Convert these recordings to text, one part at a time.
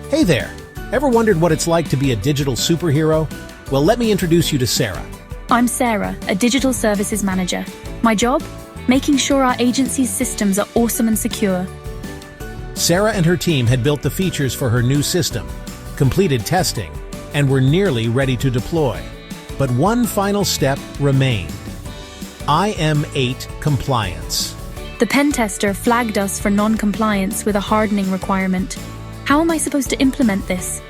Hey there! Ever wondered what it's like to be a digital superhero? Well, let me introduce you to Sarah. I'm Sarah, a digital services manager. My job? Making sure our agency's systems are awesome and secure. Sarah and her team had built the features for her new system, completed testing, and were nearly ready to deploy. But one final step remained. IM8 compliance. The pen tester flagged us for non-compliance with a hardening requirement. How am I supposed to implement this?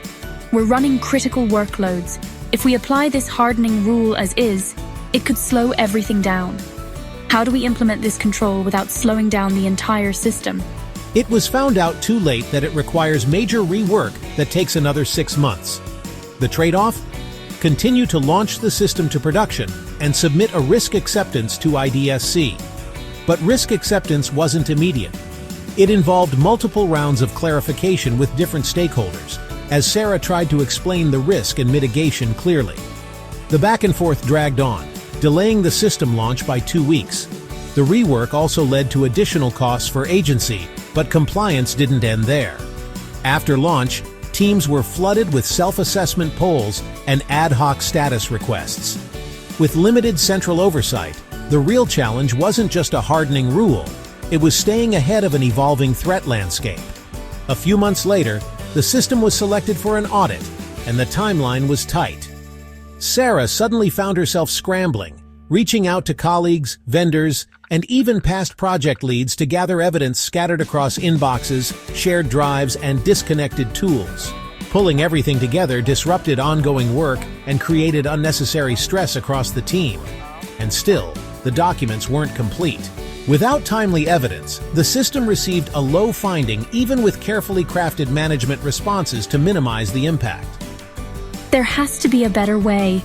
We're running critical workloads. If we apply this hardening rule as is, it could slow everything down. How do we implement this control without slowing down the entire system? It was found out too late that it requires major rework that takes another 6 months. The trade-off? Continue to launch the system to production and submit a risk acceptance to IDSC. But risk acceptance wasn't immediate. It involved multiple rounds of clarification with different stakeholders, as Sarah tried to explain the risk and mitigation clearly. The back and forth dragged on, delaying the system launch by 2 weeks. The rework also led to additional costs for agency, but compliance didn't end there. After launch, teams were flooded with self-assessment polls and ad hoc status requests. With limited central oversight, the real challenge wasn't just a hardening rule, it was staying ahead of an evolving threat landscape. A few months later, the system was selected for an audit, and the timeline was tight. Sarah suddenly found herself scrambling, reaching out to colleagues, vendors, and even past project leads to gather evidence scattered across inboxes, shared drives, and disconnected tools. Pulling everything together disrupted ongoing work and created unnecessary stress across the team. And still, the documents weren't complete. Without timely evidence, the system received a low finding even with carefully crafted management responses to minimize the impact. There has to be a better way.